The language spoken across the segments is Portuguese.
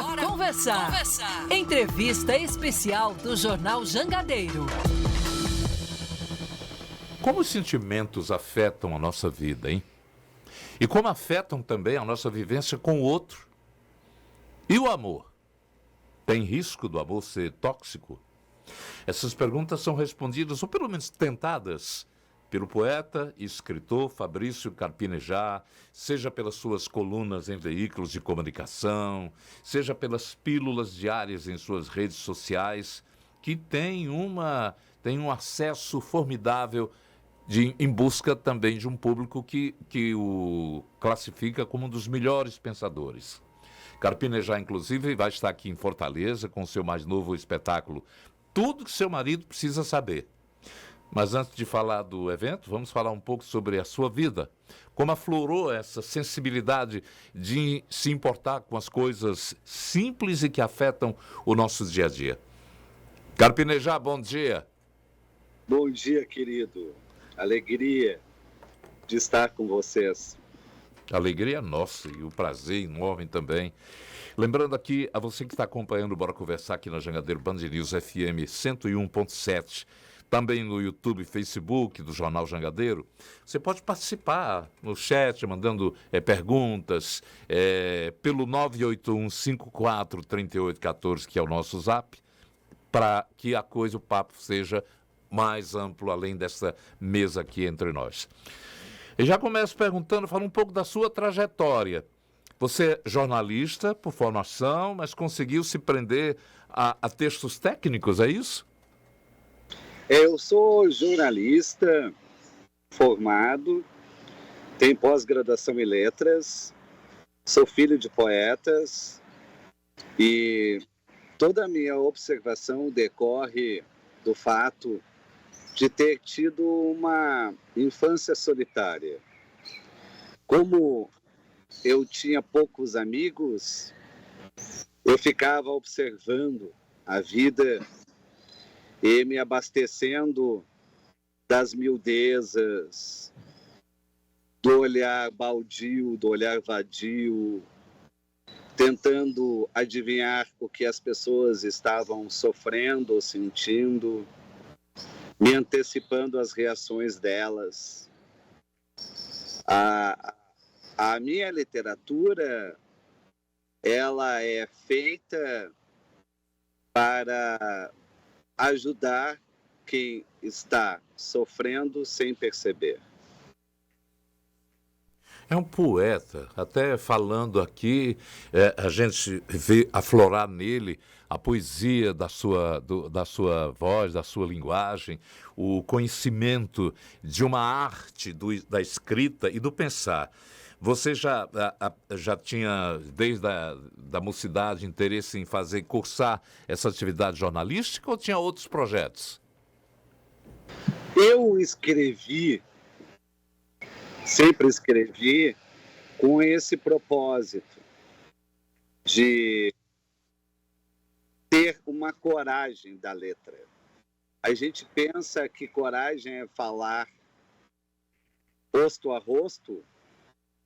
Bora conversar. Entrevista especial do Jornal Jangadeiro. Como os sentimentos afetam a nossa vida, hein? E como afetam também a nossa vivência com o outro? E o amor? Tem risco do amor ser tóxico? Essas perguntas são respondidas, ou pelo menos tentadas, pelo poeta e escritor Fabrício Carpinejar, seja pelas suas colunas em veículos de comunicação, seja pelas pílulas diárias em suas redes sociais, que tem um acesso formidável em busca também de um público que o classifica como um dos melhores pensadores. Carpinejar, inclusive, vai estar aqui em Fortaleza com o seu mais novo espetáculo Tudo que Seu Marido Precisa Saber. Mas antes de falar do evento, vamos falar um pouco sobre a sua vida. Como aflorou essa sensibilidade de se importar com as coisas simples e que afetam o nosso dia a dia. Carpinejar, bom dia. Bom dia, querido. Alegria de estar com vocês. Alegria nossa e o prazer enorme também. Lembrando aqui a você que está acompanhando o Bora Conversar aqui na Jangadeiro Band News FM 101.7, também no YouTube e Facebook do Jornal Jangadeiro. Você pode participar no chat, mandando perguntas, pelo 981543814, que é o nosso zap, para que o papo seja mais amplo, além dessa mesa aqui entre nós. Eu já começo perguntando, fala um pouco da sua trajetória. Você é jornalista por formação, mas conseguiu se prender a textos técnicos, é isso? Eu sou jornalista formado, tenho pós-graduação em letras, sou filho de poetas e toda a minha observação decorre do fato de ter tido uma infância solitária. Como eu tinha poucos amigos, eu ficava observando a vida e me abastecendo das miudezas, do olhar baldio, do olhar vadio, tentando adivinhar o que as pessoas estavam sofrendo ou sentindo, me antecipando às reações delas. A minha literatura, ela é feita para ajudar quem está sofrendo sem perceber. É um poeta, até falando aqui, a gente vê aflorar nele a poesia da sua voz, da sua linguagem, o conhecimento de uma arte da escrita e do pensar. Você já tinha, desde da mocidade, interesse em cursar essa atividade jornalística ou tinha outros projetos? Eu sempre escrevi com esse propósito de ter uma coragem da letra. A gente pensa que coragem é falar rosto a rosto,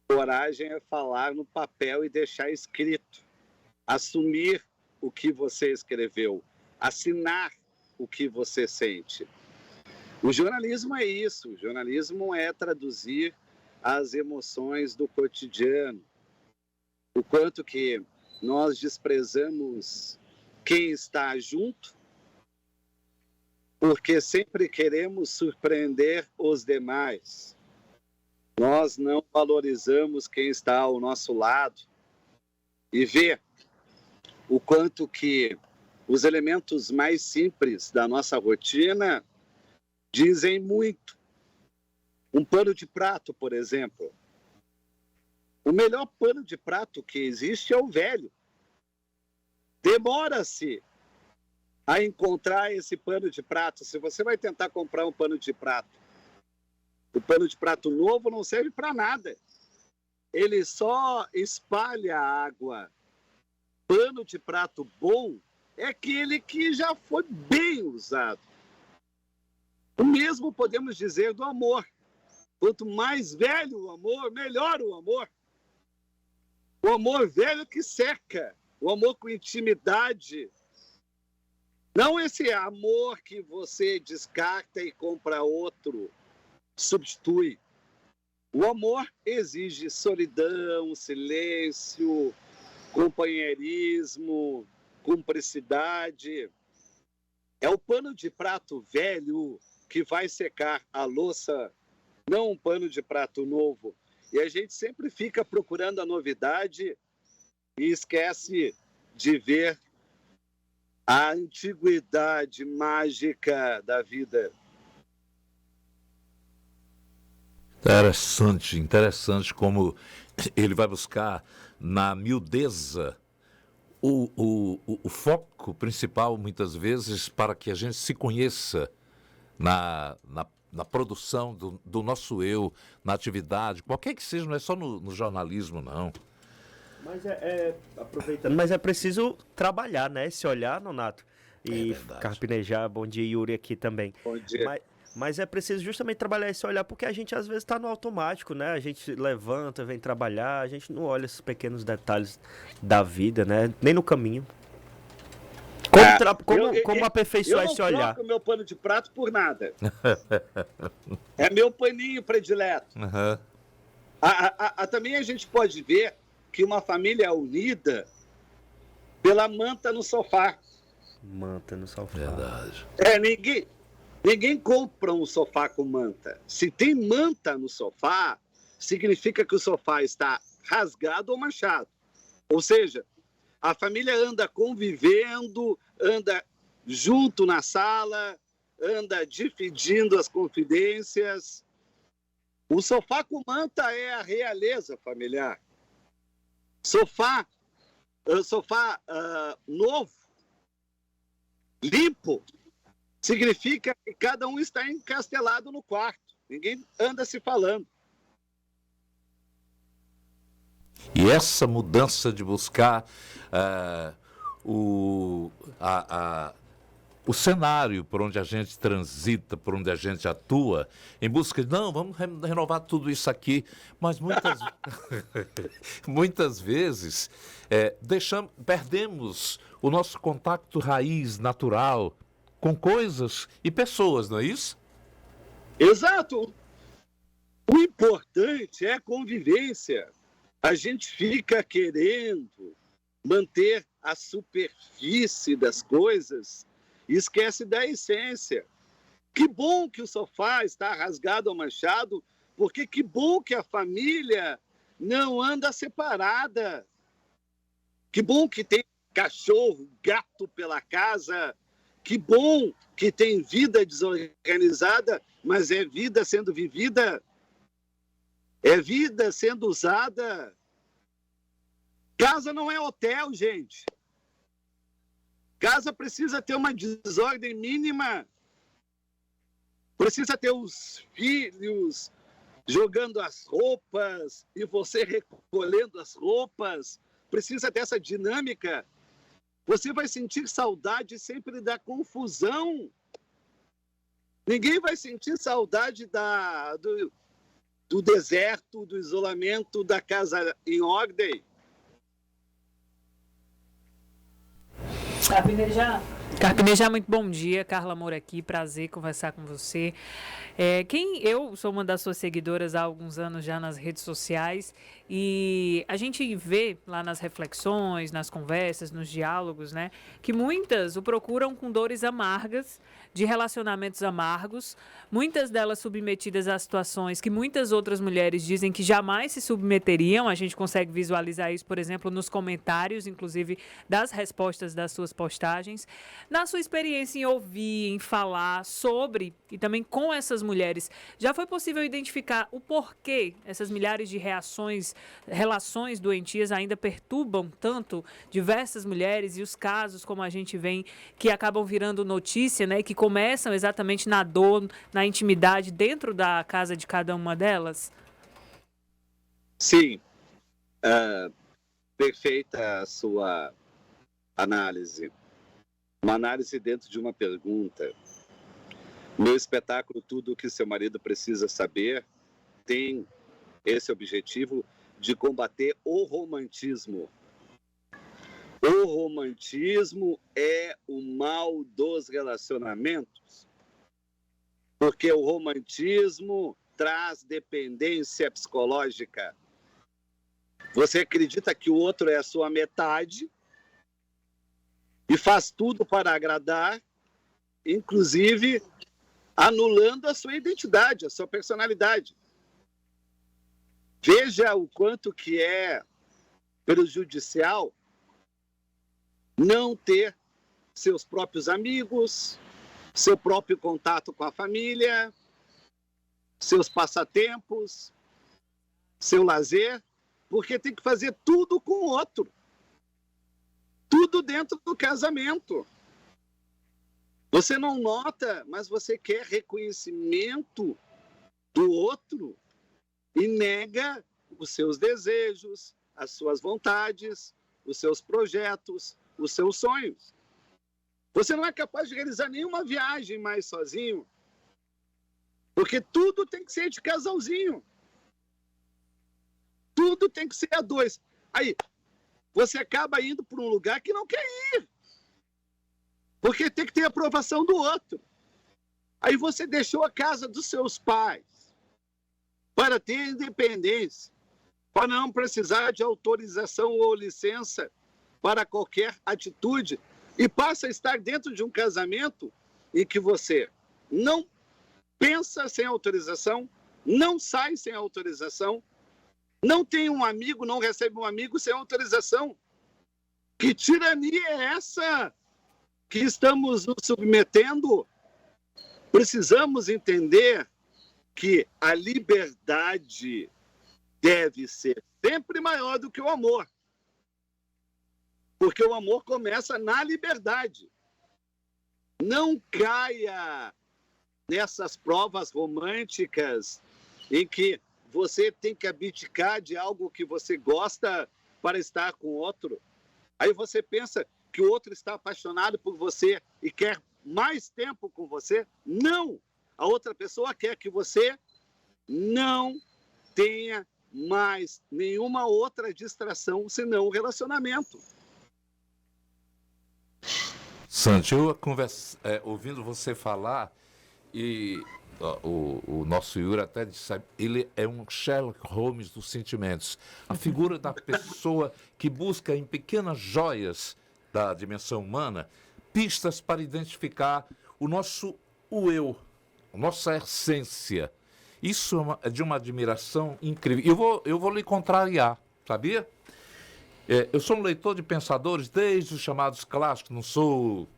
coragem é falar no papel e deixar escrito, assumir o que você escreveu, assinar o que você sente. O jornalismo é isso, o jornalismo é traduzir as emoções do cotidiano, o quanto que nós desprezamos quem está junto, porque sempre queremos surpreender os demais. Nós não valorizamos quem está ao nosso lado e ver o quanto que os elementos mais simples da nossa rotina dizem muito. Um pano de prato, por exemplo. O melhor pano de prato que existe é o velho. Demora-se a encontrar esse pano de prato. Se você vai tentar comprar um pano de prato, o pano de prato novo não serve para nada. Ele só espalha água. Pano de prato bom é aquele que já foi bem usado. O mesmo podemos dizer do amor. Quanto mais velho o amor, melhor o amor. O amor velho que seca, o amor com intimidade. Não esse amor que você descarta e compra outro, substitui. O amor exige solidão, silêncio, companheirismo, cumplicidade. É o pano de prato velho que vai secar a louça, não um pano de prato novo. E a gente sempre fica procurando a novidade e esquece de ver a antiguidade mágica da vida. Interessante como ele vai buscar na miudeza o foco principal, muitas vezes, para que a gente se conheça na produção do nosso eu, na atividade, qualquer que seja, não é só no jornalismo, não. Mas aproveitando, mas é preciso trabalhar, né? Esse olhar, Nonato. E carpinejar, bom dia, Yuri aqui também. Bom dia. Mas é preciso justamente trabalhar esse olhar, porque a gente às vezes está no automático, né? A gente levanta, vem trabalhar, a gente não olha esses pequenos detalhes da vida, né? Nem no caminho. Como aperfeiçoar esse olhar? Eu não troco meu pano de prato por nada. É meu paninho predileto. Uhum. Também a gente pode ver que uma família é unida pela manta no sofá. Manta no sofá. Verdade. Ninguém compra um sofá com manta. Se tem manta no sofá, significa que o sofá está rasgado ou manchado. Ou seja, a família anda convivendo, anda junto na sala, anda dividindo as confidências. O sofá com manta é a realeza familiar. Sofá novo, limpo, significa que cada um está encastelado no quarto. Ninguém anda se falando. E essa mudança de buscar o cenário por onde a gente transita, por onde a gente atua, em busca de, não, vamos renovar tudo isso aqui, mas muitas vezes perdemos o nosso contato raiz natural com coisas e pessoas, não é isso? Exato. O importante é a convivência. A gente fica querendo manter a superfície das coisas e esquece da essência. Que bom que o sofá está rasgado ou manchado, porque que bom que a família não anda separada. Que bom que tem cachorro, gato pela casa. Que bom que tem vida desorganizada, mas é vida sendo vivida. É vida sendo usada. Casa não é hotel, gente. Casa precisa ter uma desordem mínima. Precisa ter os filhos jogando as roupas e você recolhendo as roupas. Precisa dessa dinâmica. Você vai sentir saudade sempre da confusão. Ninguém vai sentir saudade do deserto, do isolamento, da casa em ordem. Carpinejar, muito bom dia. Carla Moura aqui, prazer conversar com você. Eu sou uma das suas seguidoras há alguns anos já nas redes sociais e a gente vê lá nas reflexões, nas conversas, nos diálogos, né, que muitas o procuram com dores amargas, de relacionamentos amargos, muitas delas submetidas a situações que muitas outras mulheres dizem que jamais se submeteriam. A gente consegue visualizar isso, por exemplo, nos comentários, inclusive das respostas das suas postagens. Na sua experiência em ouvir, em falar sobre e também com essas mulheres, já foi possível identificar o porquê essas milhares de relações doentias ainda perturbam tanto diversas mulheres e os casos, como a gente vê, que acabam virando notícia, né, que começam exatamente na dor, na intimidade dentro da casa de cada uma delas? Sim, perfeita a sua análise. Uma análise dentro de uma pergunta. Meu espetáculo, Tudo o que Seu Marido Precisa Saber, tem esse objetivo de combater o romantismo. O romantismo é o mal dos relacionamentos, porque o romantismo traz dependência psicológica. Você acredita que o outro é a sua metade e faz tudo para agradar, inclusive anulando a sua identidade, a sua personalidade. Veja o quanto que é prejudicial não ter seus próprios amigos, seu próprio contato com a família, seus passatempos, seu lazer, porque tem que fazer tudo com o outro. Tudo dentro do casamento. Você não nota, mas você quer reconhecimento do outro e nega os seus desejos, as suas vontades, os seus projetos, os seus sonhos. Você não é capaz de realizar nenhuma viagem mais sozinho, porque tudo tem que ser de casalzinho. Tudo tem que ser a dois. Aí, você acaba indo para um lugar que não quer ir, porque tem que ter aprovação do outro. Aí você deixou a casa dos seus pais para ter independência, para não precisar de autorização ou licença para qualquer atitude, e passa a estar dentro de um casamento em que você não pensa sem autorização, não sai sem autorização, não tem um amigo, não recebe um amigo sem autorização. Que tirania é essa que estamos nos submetendo? Precisamos entender que a liberdade deve ser sempre maior do que o amor. Porque o amor começa na liberdade. Não caia nessas provas românticas em que você tem que abdicar de algo que você gosta para estar com o outro. Aí você pensa que o outro está apaixonado por você e quer mais tempo com você. Não! A outra pessoa quer que você não tenha mais nenhuma outra distração senão o relacionamento. Santi, eu ouvindo você falar, e o nosso Yuri até disse, ele é um Sherlock Holmes dos sentimentos. A figura da pessoa que busca em pequenas joias da dimensão humana pistas para identificar o eu, a nossa essência. Isso é de uma admiração incrível. Eu vou lhe contrariar, sabia? Eu sou um leitor de pensadores desde os chamados clássicos, não sou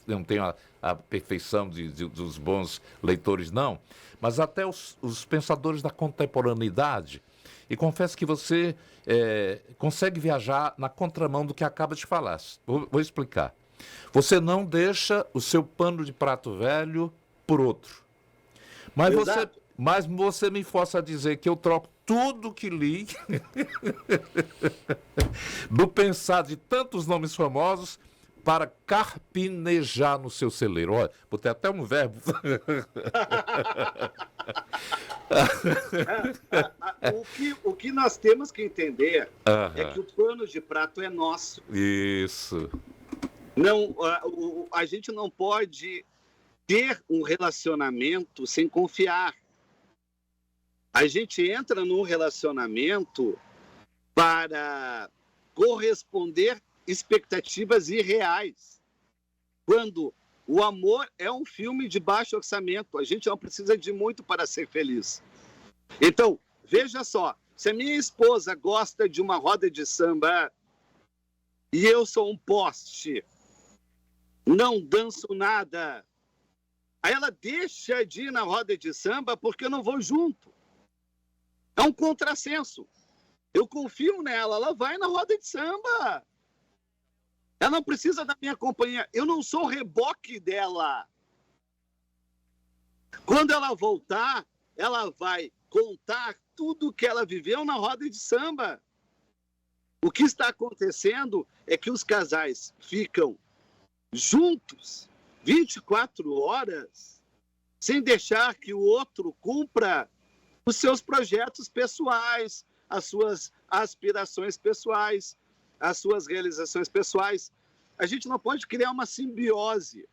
não tenho a perfeição dos bons leitores, não, mas até os pensadores da contemporaneidade. E confesso que você consegue viajar na contramão do que acaba de falar. Vou explicar. Você não deixa o seu pano de prato velho por outro. Mas você me força a dizer que eu troco tudo que li do pensar de tantos nomes famosos para carpinejar no seu celeiro. Olha, botei até um verbo. O que nós temos que entender é que o pano de prato é nosso. Isso. Não, a gente não pode ter um relacionamento sem confiar. A gente entra num relacionamento para corresponder expectativas irreais. Quando o amor é um filme de baixo orçamento, a gente não precisa de muito para ser feliz. Então, veja só, se a minha esposa gosta de uma roda de samba e eu sou um poste, não danço nada, aí ela deixa de ir na roda de samba porque eu não vou junto. É um contrassenso. Eu confio nela, ela vai na roda de samba. Ela não precisa da minha companhia. Eu não sou reboque dela. Quando ela voltar, ela vai contar tudo que ela viveu na roda de samba. O que está acontecendo é que os casais ficam juntos 24 horas sem deixar que o outro cumpra os seus projetos pessoais, as suas aspirações pessoais. as suas realizações pessoais. A gente não pode criar uma simbiose,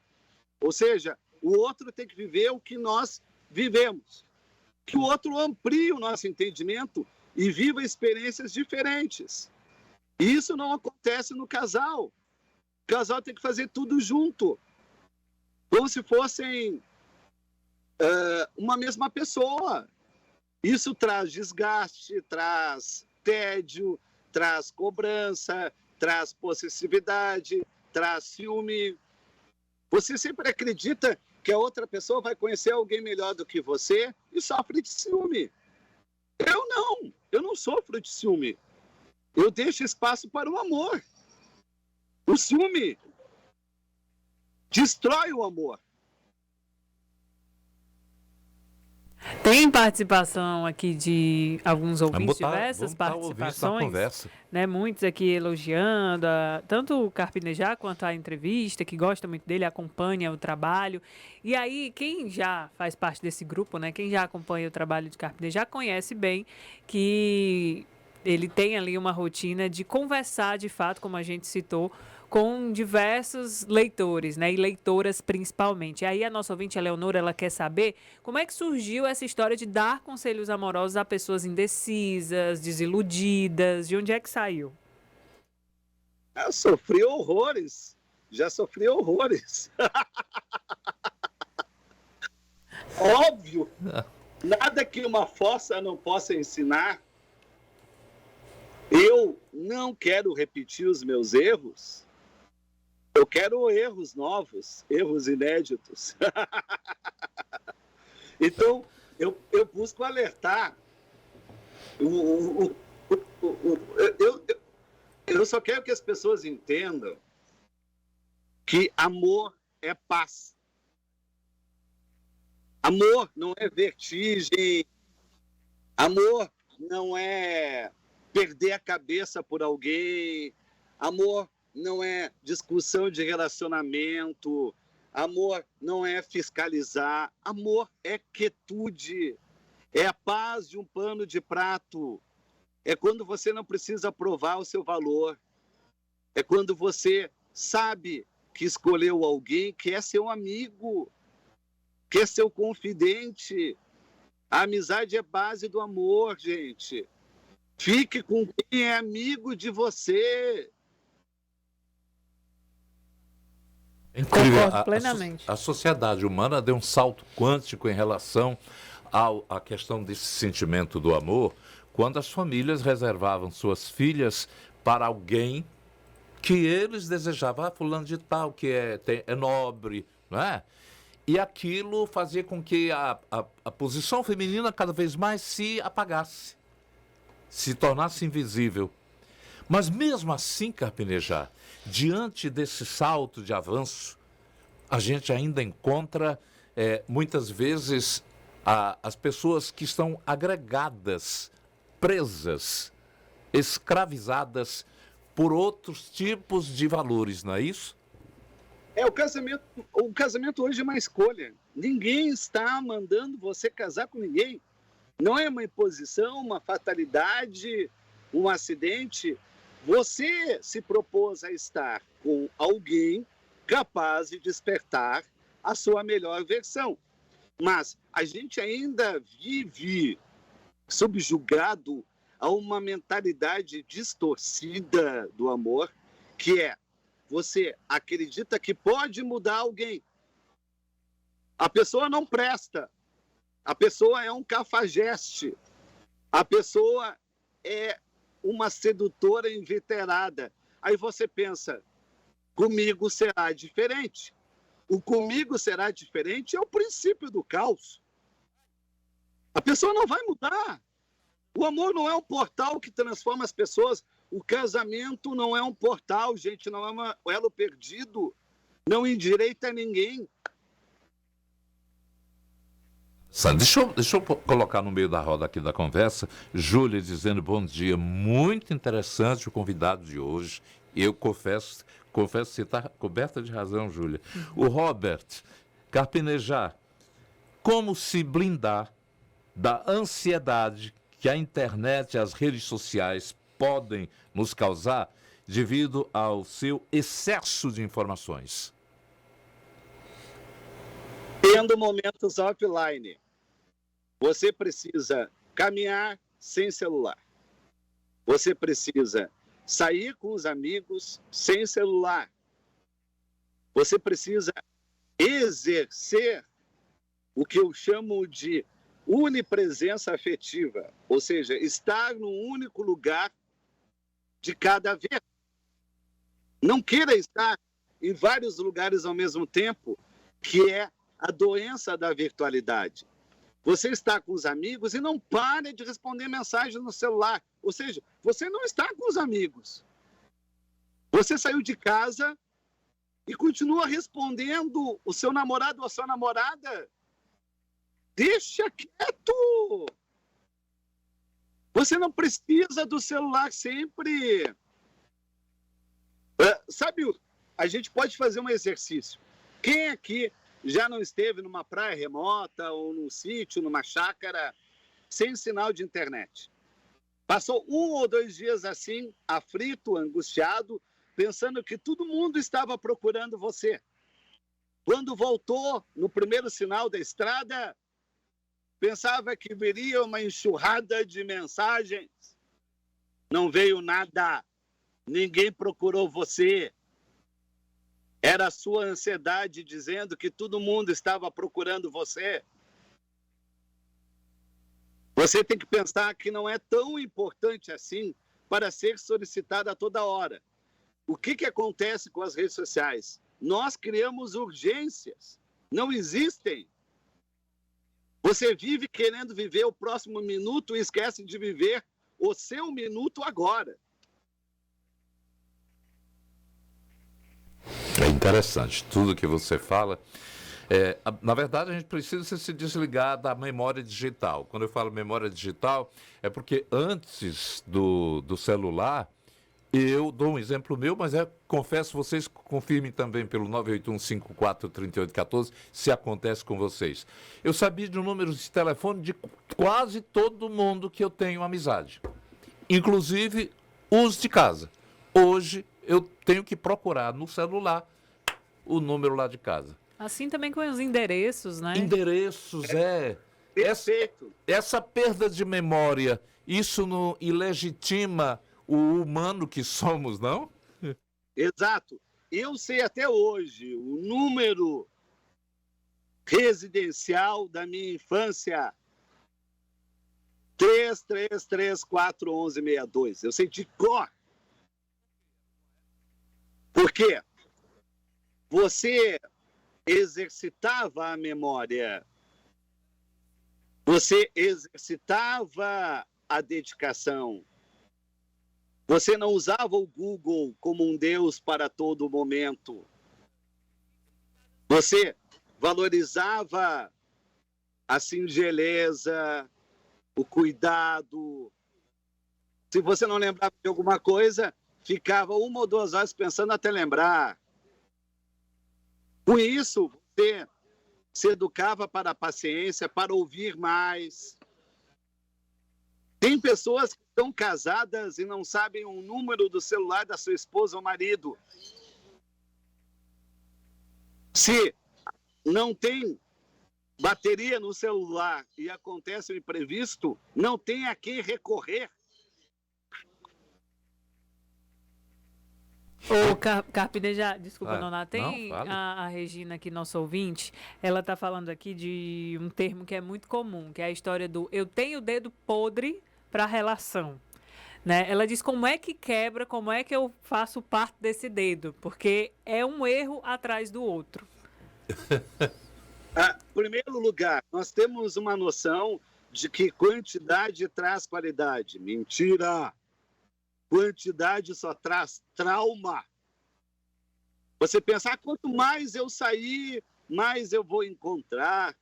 ou seja, o outro tem que viver o que nós vivemos, que o outro amplie o nosso entendimento e viva experiências diferentes. E isso não acontece no casal. O casal tem que fazer tudo junto, como se fossem uma mesma pessoa. Isso traz desgaste, traz tédio, traz cobrança, traz possessividade, traz ciúme. Você sempre acredita que a outra pessoa vai conhecer alguém melhor do que você e sofre de ciúme. Eu não sofro de ciúme. Eu deixo espaço para o amor. O ciúme destrói o amor. Tem participação aqui de alguns ouvintes, diversas participações, né? Muitos aqui elogiando tanto o Carpinejar quanto a entrevista, que gosta muito dele, acompanha o trabalho. E aí, quem já faz parte desse grupo, né? Quem já acompanha o trabalho de Carpinejar conhece bem que ele tem ali uma rotina de conversar, de fato, como a gente citou, com diversos leitores, né, e leitoras principalmente. E aí a nossa ouvinte, a Leonora, ela quer saber como é que surgiu essa história de dar conselhos amorosos a pessoas indecisas, desiludidas, de onde é que saiu? Eu sofri horrores, já sofri horrores. Óbvio, nada que uma fossa não possa ensinar. Eu não quero repetir os meus erros. Eu quero erros novos, erros inéditos. Então, eu busco alertar. Eu só quero que as pessoas entendam que amor é paz. Amor não é vertigem. Amor não é perder a cabeça por alguém. Amor não é discussão de relacionamento. Amor não é fiscalizar. Amor é quietude. É a paz de um pano de prato. É quando você não precisa provar o seu valor. É quando você sabe que escolheu alguém que é seu amigo, que é seu confidente. A amizade é base do amor, gente. Fique com quem é amigo de você. Incrível. Concordo plenamente. A sociedade humana deu um salto quântico em relação à questão desse sentimento do amor, quando as famílias reservavam suas filhas para alguém que eles desejavam. Fulano de tal, que é nobre, não é? E aquilo fazia com que a posição feminina cada vez mais se apagasse, se tornasse invisível. Mas mesmo assim, Carpinejar, diante desse salto de avanço, a gente ainda encontra, muitas vezes, as pessoas que estão agregadas, presas, escravizadas por outros tipos de valores, não é isso? O casamento hoje é uma escolha. Ninguém está mandando você casar com ninguém. Não é uma imposição, uma fatalidade, um acidente. Você se propôs a estar com alguém capaz de despertar a sua melhor versão. Mas a gente ainda vive subjugado a uma mentalidade distorcida do amor, que é: você acredita que pode mudar alguém. A pessoa não presta. A pessoa é um cafajeste. A pessoa é uma sedutora inveterada. Aí você pensa, comigo será diferente. O comigo será diferente é o princípio do caos. A pessoa não vai mudar. O amor não é um portal que transforma as pessoas. O casamento não é um portal, gente, não é um elo perdido. Não endireita ninguém. Deixa eu colocar no meio da roda aqui da conversa, Júlia dizendo bom dia, muito interessante o convidado de hoje. Eu confesso que você está coberta de razão, Júlia. O Robert, Carpinejar, como se blindar da ansiedade que a internet e as redes sociais podem nos causar devido ao seu excesso de informações? Tendo momentos offline, você precisa caminhar sem celular. Você precisa sair com os amigos sem celular. Você precisa exercer o que eu chamo de unipresença afetiva, ou seja, estar num único lugar de cada vez. Não queira estar em vários lugares ao mesmo tempo, que é a doença da virtualidade. Você está com os amigos e não pare de responder mensagens no celular. Ou seja, você não está com os amigos. Você saiu de casa e continua respondendo o seu namorado ou a sua namorada. Deixa quieto! Você não precisa do celular sempre. Sabe, a gente pode fazer um exercício. Quem aqui já não esteve numa praia remota ou num sítio, numa chácara, sem sinal de internet? Passou 1 ou 2 dias assim, aflito, angustiado, pensando que todo mundo estava procurando você. Quando voltou no primeiro sinal da estrada, pensava que viria uma enxurrada de mensagens. Não veio nada. Ninguém procurou você. Era a sua ansiedade dizendo que todo mundo estava procurando você. Você tem que pensar que não é tão importante assim para ser solicitado a toda hora. O que acontece com as redes sociais? Nós criamos urgências. Não existem. Você vive querendo viver o próximo minuto e esquece de viver o seu minuto agora. É interessante, tudo que você fala. Na verdade, a gente precisa se desligar da memória digital. Quando eu falo memória digital, é porque antes do celular, eu dou um exemplo meu, mas confesso, vocês confirmem também pelo 981543814 se acontece com vocês. Eu sabia de um número de telefone de quase todo mundo que eu tenho amizade, inclusive os de casa. Hoje, eu tenho que procurar no celular o número lá de casa. Assim também com os endereços, né? Endereços, Perfeito. Essa perda de memória, isso não ilegitima o humano que somos, não? Exato. Eu sei até hoje o número residencial da minha infância. 33341162. Eu sei de cor. Por quê? Você exercitava a memória. Você exercitava a dedicação. Você não usava o Google como um Deus para todo momento. Você valorizava a singeleza, o cuidado. Se você não lembrava de alguma coisa, ficava 1 ou 2 horas pensando até lembrar. Com isso, você se educava para a paciência, para ouvir mais. Tem pessoas que estão casadas e não sabem o número do celular da sua esposa ou marido. Se não tem bateria no celular e acontece o imprevisto, não tem a quem recorrer. Ô, Carpineja, desculpa, Noná, tem não, a Regina aqui, nosso ouvinte, ela está falando aqui de um termo que é muito comum, que é a história do eu tenho o dedo podre para relação. Né? Ela diz como é que quebra, como é que eu faço parte desse dedo, porque é um erro atrás do outro. Em primeiro lugar, nós temos uma noção de que quantidade traz qualidade. Mentira! Quantidade só traz trauma. Você pensar, quanto mais eu sair, mais eu vou encontrar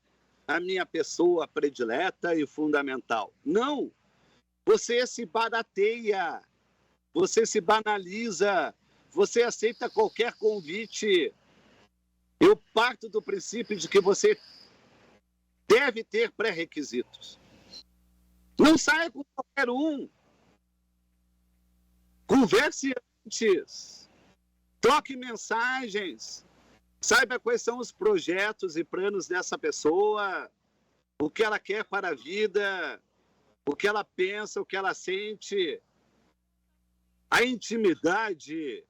a minha pessoa predileta e fundamental. Não! Você se barateia, você se banaliza, você aceita qualquer convite. Eu parto do princípio de que você deve ter pré-requisitos. Não saia com qualquer um. Converse antes. Troque mensagens. Saiba quais são os projetos e planos dessa pessoa, o que ela quer para a vida, o que ela pensa, o que ela sente. A intimidade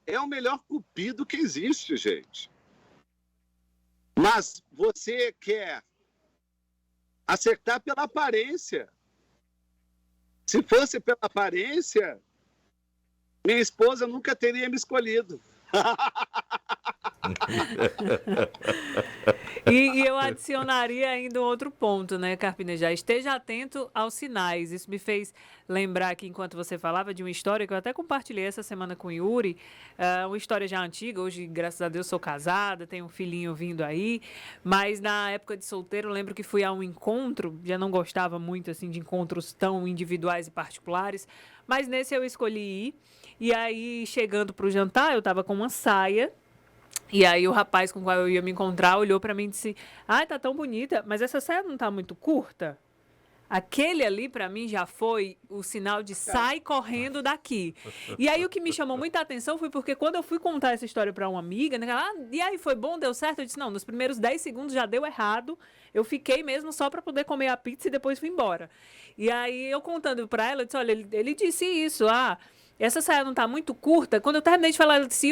é o melhor cupido que existe, gente. Mas você quer acertar pela aparência. Se fosse pela aparência, minha esposa nunca teria me escolhido. E eu adicionaria ainda um outro ponto, né, Carpinejar? Esteja atento aos sinais. Isso me fez lembrar aqui, enquanto você falava, de uma história que eu até compartilhei essa semana com o Yuri. Uma história já antiga. Hoje, graças a Deus, sou casada, tenho um filhinho vindo aí. Mas na época de solteiro, eu lembro que fui a um encontro. Já não gostava muito assim de encontros tão individuais e particulares. Mas nesse eu escolhi ir. E aí, chegando para o jantar, eu estava com uma saia. E aí o rapaz com o qual eu ia me encontrar olhou para mim e disse: "Ai, tá tão bonita, mas essa saia não tá muito curta?" Aquele ali para mim já foi o sinal de sai correndo daqui. E aí o que me chamou muita atenção foi porque quando eu fui contar essa história para uma amiga, né, e aí foi bom, deu certo? Eu disse: "Não, nos primeiros 10 segundos já deu errado. Eu fiquei mesmo só para poder comer a pizza e depois fui embora." E aí eu contando para ela, eu disse: "Olha, ele disse isso, essa saia não tá muito curta." Quando eu terminei de falar, ela disse: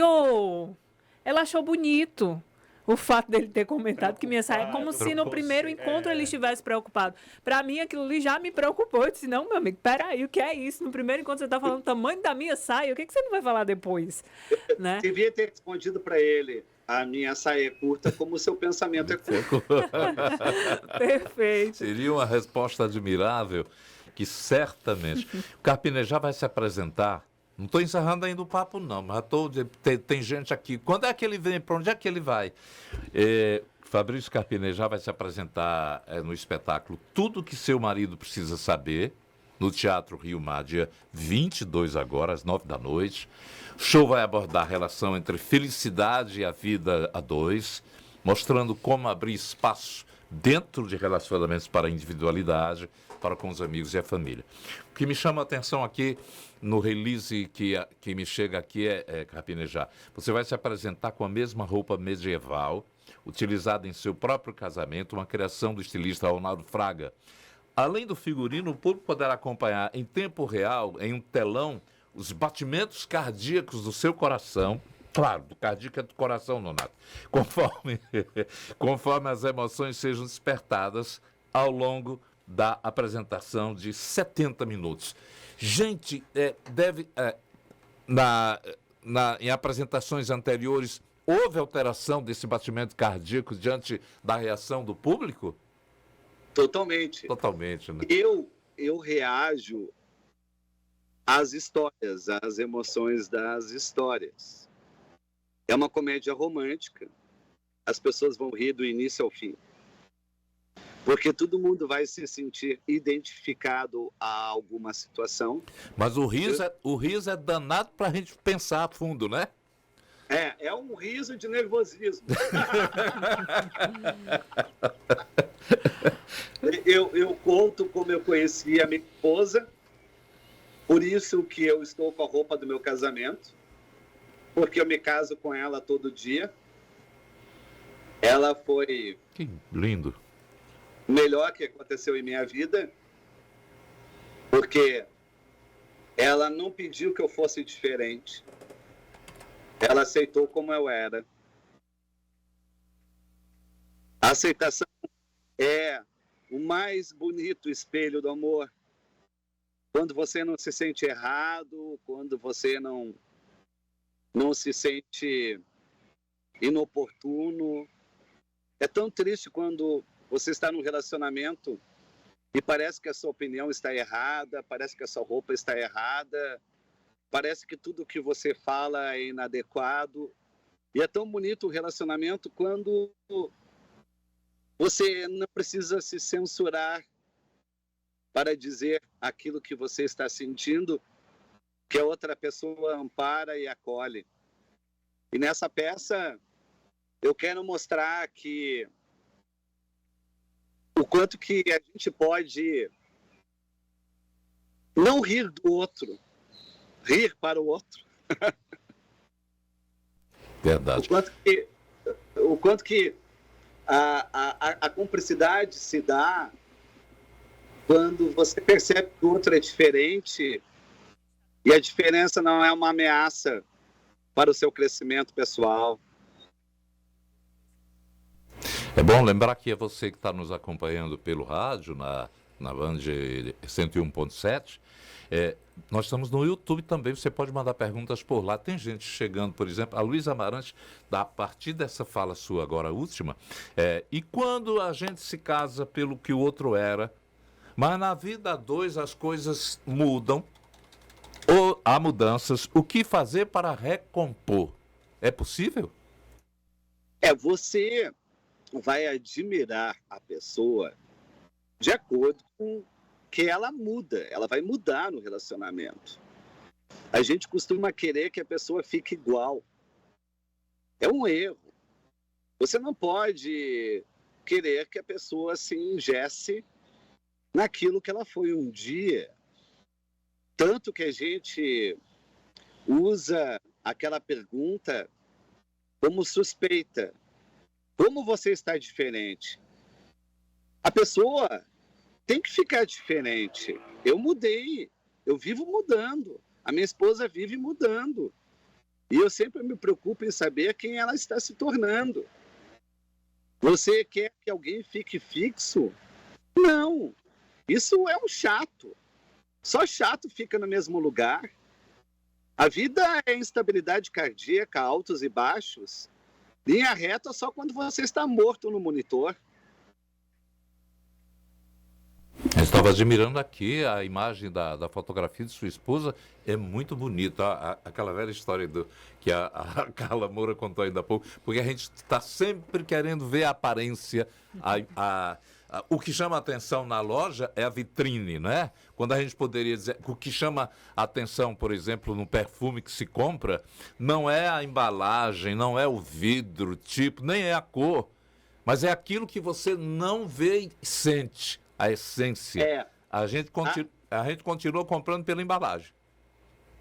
ela achou bonito o fato dele ter comentado que minha saia, como se no primeiro encontro ele estivesse preocupado. Para mim, aquilo ali já me preocupou. Eu disse: "Não, meu amigo, peraí, o que é isso? No primeiro encontro você está falando o tamanho da minha saia, o que você não vai falar depois?" Né? Devia ter respondido para ele: "A minha saia é curta, como o seu pensamento é curto." Perfeito. Seria uma resposta admirável que certamente... O Carpinejar vai se apresentar. Não estou encerrando ainda o papo, não, mas tem gente aqui. Quando é que ele vem? Para onde é que ele vai? Fabrício Carpinejar vai se apresentar no espetáculo Tudo que Seu Marido Precisa Saber, no Teatro Rio Mar, dia 22 agora, às 9 da noite. O show vai abordar a relação entre felicidade e a vida a dois, mostrando como abrir espaço dentro de relacionamentos para a individualidade, para com os amigos e a família. O que me chama a atenção aqui, no release que me chega aqui Carpinejar, você vai se apresentar com a mesma roupa medieval, utilizada em seu próprio casamento, uma criação do estilista Ronaldo Fraga. Além do figurino, o público poderá acompanhar em tempo real, em um telão, os batimentos cardíacos do seu coração. Claro, do cardíaco é do coração, Nonato. Conforme as emoções sejam despertadas ao longo da apresentação de 70 minutos. Gente, em apresentações anteriores, houve alteração desse batimento cardíaco diante da reação do público? Totalmente. Totalmente, né? Eu reajo às histórias, às emoções das histórias. É uma comédia romântica. As pessoas vão rir do início ao fim. Porque todo mundo vai se sentir identificado a alguma situação. Mas o riso é danado para a gente pensar a fundo, né? É um riso de nervosismo. Eu conto como eu conheci a minha esposa, por isso que eu estou com a roupa do meu casamento, porque eu me caso com ela todo dia. Ela foi... Que lindo. O melhor que aconteceu em minha vida, porque ela não pediu que eu fosse diferente. Ela aceitou como eu era. A aceitação é o mais bonito espelho do amor. Quando você não se sente errado, quando você não se sente inoportuno. É tão triste quando você está num relacionamento e parece que a sua opinião está errada, parece que a sua roupa está errada, parece que tudo que você fala é inadequado. E é tão bonito o relacionamento quando você não precisa se censurar para dizer aquilo que você está sentindo, que a outra pessoa ampara e acolhe. E nessa peça, eu quero mostrar que o quanto que a gente pode não rir do outro, rir para o outro. Verdade. O quanto que a cumplicidade se dá quando você percebe que o outro é diferente e a diferença não é uma ameaça para o seu crescimento pessoal. É bom lembrar que é você que está nos acompanhando pelo rádio, na Band 101.7. Nós estamos no YouTube também, você pode mandar perguntas por lá. Tem gente chegando, por exemplo, a Luísa Amarante, a partir dessa fala sua agora, última, e quando a gente se casa pelo que o outro era, mas na vida a dois as coisas mudam, ou há mudanças, o que fazer para recompor? É possível? Você vai admirar a pessoa de acordo com que ela muda, ela vai mudar no relacionamento. A gente costuma querer que a pessoa fique igual. É um erro. Você não pode querer que a pessoa se engesse naquilo que ela foi um dia. Tanto que a gente usa aquela pergunta como suspeita. Como você está diferente? A pessoa tem que ficar diferente. Eu mudei, eu vivo mudando. A minha esposa vive mudando. E eu sempre me preocupo em saber quem ela está se tornando. Você quer que alguém fique fixo? Não. Isso é um chato. Só chato fica no mesmo lugar. A vida é instabilidade cardíaca, altos e baixos. Linha reta só quando você está morto no monitor. Eu estava admirando aqui a imagem da fotografia de sua esposa, é muito bonita. Aquela velha história que a Carla Moura contou ainda há pouco, porque a gente está sempre querendo ver a aparência, o que chama a atenção na loja é a vitrine, né? Quando a gente poderia dizer, o que chama a atenção, por exemplo, no perfume que se compra, não é a embalagem, não é o vidro, tipo, nem é a cor, mas é aquilo que você não vê e sente. A essência. A gente continua comprando pela embalagem.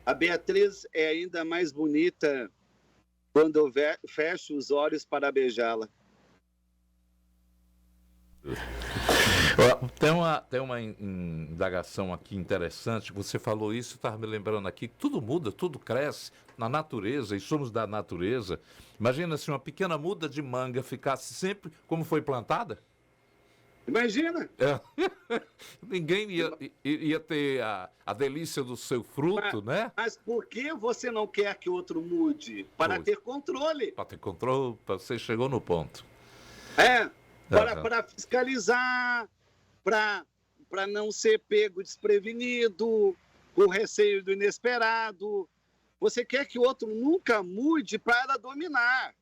A Beatriz é ainda mais bonita quando eu fecho os olhos para beijá-la. Tem uma indagação aqui interessante. Você falou isso, estava me lembrando aqui. Tudo muda, tudo cresce na natureza e somos da natureza. Imagina se uma pequena muda de manga ficasse sempre como foi plantada. Imagina! Ninguém ia ter a delícia do seu fruto, né? Mas por que você não quer que outro mude? Para ter controle. Para ter controle, você chegou no ponto. Para fiscalizar, para não ser pego desprevenido, com receio do inesperado. Você quer que o outro nunca mude para dominar.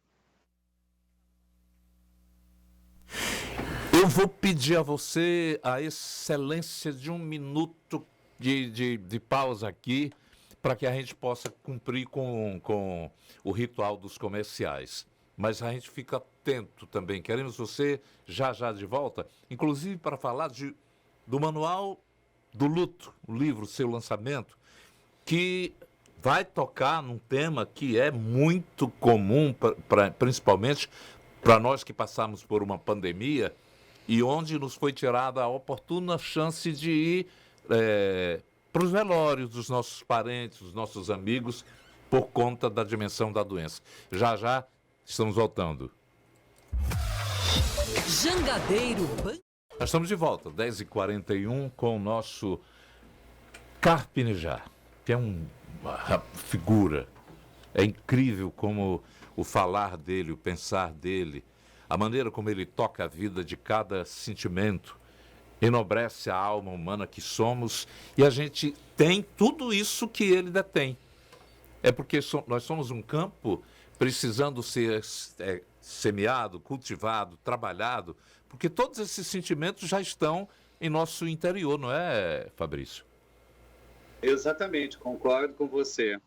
Eu vou pedir a você a excelência de 1 minuto de pausa aqui, para que a gente possa cumprir com o ritual dos comerciais. Mas a gente fica atento também. Queremos você já de volta, inclusive para falar do Manual do Luto, o livro, seu lançamento, que vai tocar num tema que é muito comum, principalmente para nós que passamos por uma pandemia, e onde nos foi tirada a oportuna chance de ir para os velórios dos nossos parentes, dos nossos amigos, por conta da dimensão da doença. Já estamos voltando. Jangadeiro. Nós estamos de volta, 10h41, com o nosso Carpinejar, que é uma figura. É incrível como o falar dele, o pensar dele, a maneira como ele toca a vida de cada sentimento, enobrece a alma humana que somos, e a gente tem tudo isso que ele detém. É porque nós somos um campo precisando ser semeado, cultivado, trabalhado, porque todos esses sentimentos já estão em nosso interior, não é, Fabrício? Exatamente, concordo com você.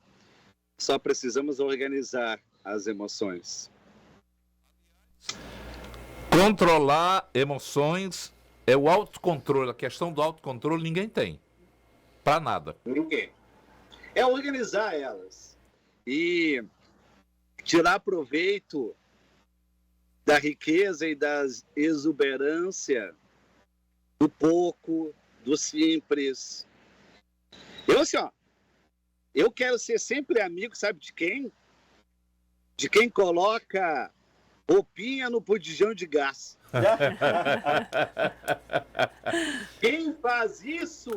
Só precisamos organizar as emoções. Controlar emoções é o autocontrole. A questão do autocontrole ninguém tem. Para nada. Ninguém. É organizar elas. e tirar proveito da riqueza e da exuberância do pouco, do simples. Eu, assim, ó, eu quero ser sempre amigo, sabe de quem? De quem coloca roupinha no botijão de gás. Quem faz isso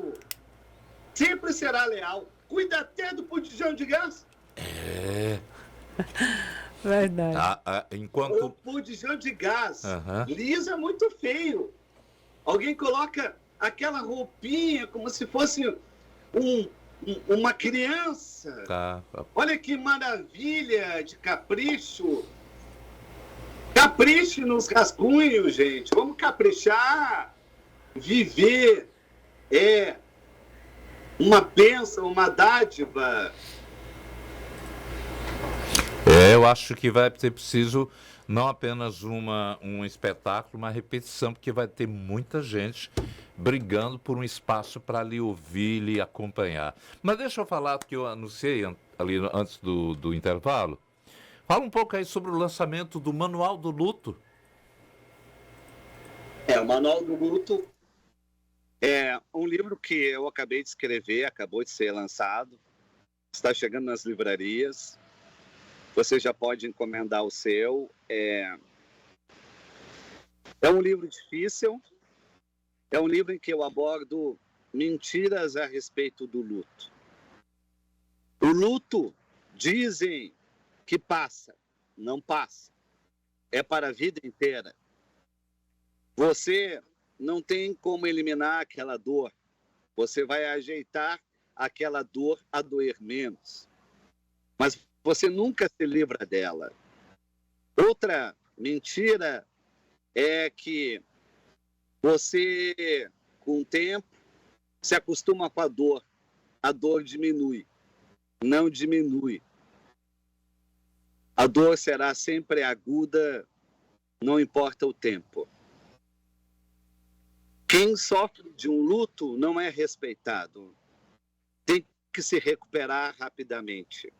sempre será leal. Cuida até do botijão de gás. Verdade. O botijão de gás liso é muito feio. Alguém coloca aquela roupinha como se fosse uma criança. Olha que maravilha de capricho. Capriche nos rascunhos, gente. Vamos caprichar. Viver é uma bênção, uma dádiva. Eu acho que vai ser preciso não apenas um espetáculo, uma repetição, porque vai ter muita gente brigando por um espaço para lhe ouvir, lhe acompanhar. Mas deixa eu falar, porque eu anunciei ali antes do intervalo. Fala um pouco aí sobre o lançamento do Manual do Luto. O Manual do Luto é um livro que eu acabei de escrever, acabou de ser lançado, está chegando nas livrarias. Você já pode encomendar o seu. É um livro difícil, é um livro em que eu abordo mentiras a respeito do luto. O luto, dizem que passa, não passa. É para a vida inteira. Você não tem como eliminar aquela dor. Você vai ajeitar aquela dor a doer menos. Mas você nunca se livra dela. Outra mentira é que você, com o tempo, se acostuma com a dor diminui. Não diminui. A dor será sempre aguda, não importa o tempo. Quem sofre de um luto não é respeitado. Tem que se recuperar rapidamente.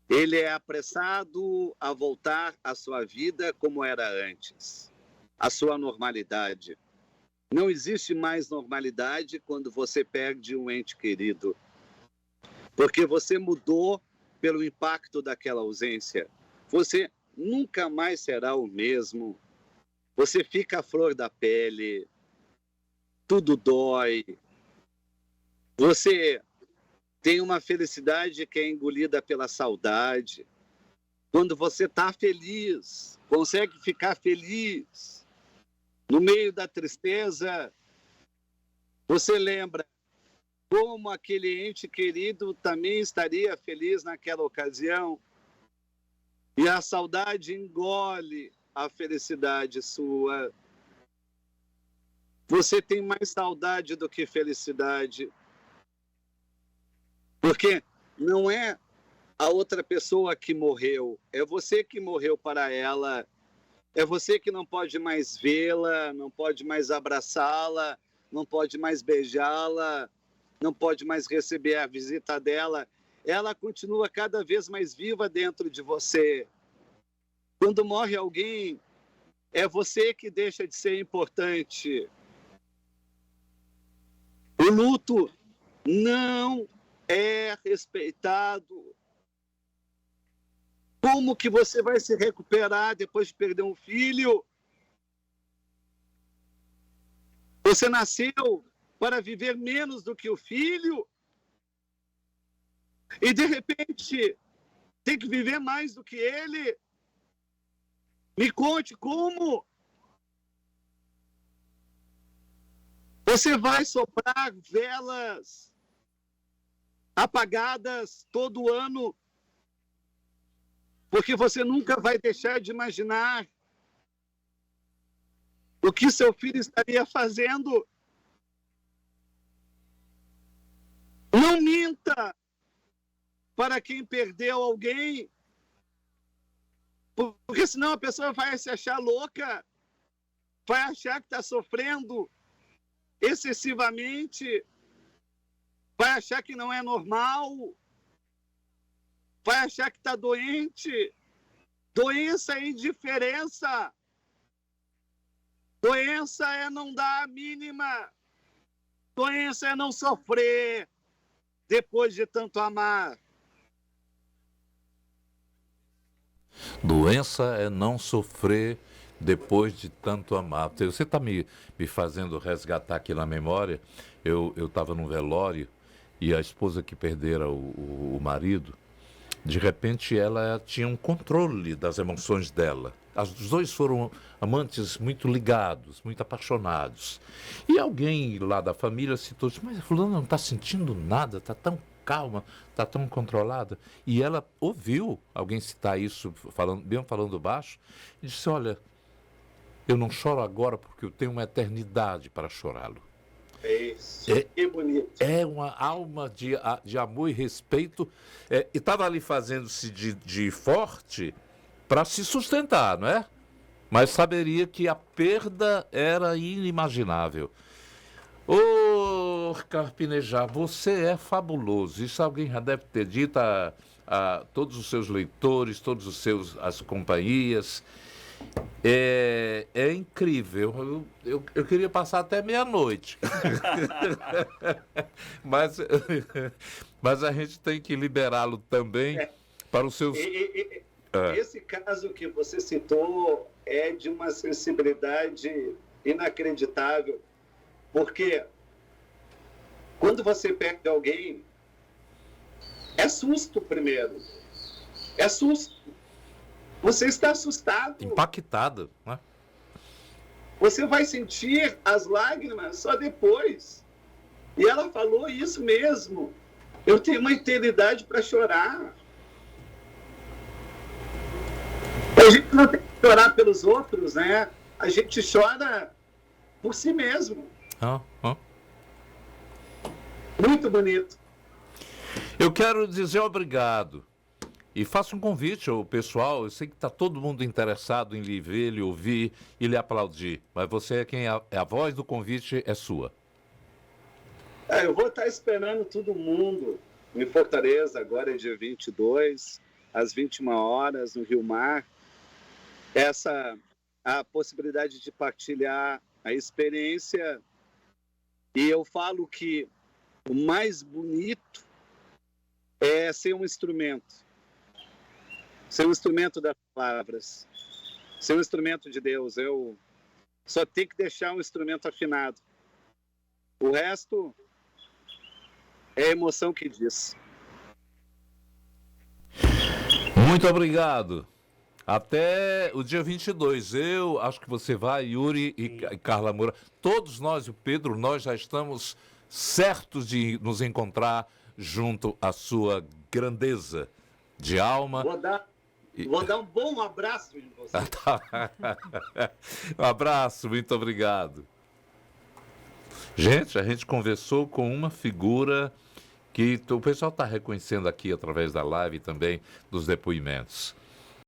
Ele é apressado a voltar à sua vida como era antes, à sua normalidade. Não existe mais normalidade quando você perde um ente querido, porque você mudou pelo impacto daquela ausência. Você nunca mais será o mesmo. Você fica à flor da pele, tudo dói. Você tem uma felicidade que é engolida pela saudade. Quando você está feliz, consegue ficar feliz, no meio da tristeza, você lembra como aquele ente querido também estaria feliz naquela ocasião. E a saudade engole a felicidade sua. Você tem mais saudade do que felicidade. Porque não é a outra pessoa que morreu, é você que morreu para ela, é você que não pode mais vê-la, não pode mais abraçá-la, não pode mais beijá-la, não pode mais receber a visita dela. Ela continua cada vez mais viva dentro de você. Quando morre alguém, é você que deixa de ser importante. O luto não é respeitado. Como que você vai se recuperar depois de perder um filho? Você nasceu para viver menos do que o filho e de repente tem que viver mais do que ele? Me conte como. Você vai soprar velas apagadas todo ano, porque você nunca vai deixar de imaginar o que seu filho estaria fazendo. Não minta para quem perdeu alguém, porque senão a pessoa vai se achar louca, vai achar que está sofrendo excessivamente, vai achar que não é normal. vai achar que está doente. Doença é indiferença. Doença é não dar a mínima. Doença é não sofrer depois de tanto amar. Doença é não sofrer depois de tanto amar. Você está me fazendo resgatar aqui na memória. Eu estava num velório e a esposa que perdera o marido, de repente ela tinha um controle das emoções dela. Os dois foram amantes muito ligados, muito apaixonados. E alguém lá da família citou, mas fulano não está sentindo nada, está tão calma, está tão controlada. E ela ouviu alguém citar isso, falando baixo, e disse, olha, eu não choro agora porque eu tenho uma eternidade para chorá-lo. Isso, que bonito. É uma alma de amor e respeito. E estava ali fazendo-se de forte para se sustentar, não é? Mas saberia que a perda era inimaginável. Ô, Carpinejar, você é fabuloso. Isso alguém já deve ter dito a todos os seus leitores, as companhias. É incrível. Eu queria passar até meia-noite. mas a gente tem que liberá-lo também para os seus... Esse caso que você citou é de uma sensibilidade inacreditável, porque quando você perde alguém, é susto primeiro. É susto. Você está assustado. Impactado, né? Você vai sentir as lágrimas só depois. E ela falou isso mesmo. Eu tenho uma eternidade para chorar. A gente não tem que chorar pelos outros, né? A gente chora por si mesmo. Muito bonito. Eu quero dizer obrigado. E faço um convite ao pessoal. Eu sei que está todo mundo interessado em lhe ver, lhe ouvir e lhe aplaudir. Mas você é quem a voz do convite é sua. Eu vou estar esperando todo mundo em Fortaleza, agora é dia 22, às 21 horas, no Rio Mar. A possibilidade de partilhar a experiência. E eu falo que o mais bonito é ser um instrumento. Ser um instrumento das palavras. Ser um instrumento de Deus. Eu só tenho que deixar um instrumento afinado. O resto é a emoção que diz. Muito obrigado. Até o dia 22. Eu acho que você vai, Yuri e Carla Moura. Todos nós, o Pedro, nós já estamos certos de nos encontrar junto à sua grandeza de alma. Vou dar um bom abraço em você. Um abraço, muito obrigado. Gente, a gente conversou com uma figura que o pessoal está reconhecendo aqui através da live também dos depoimentos.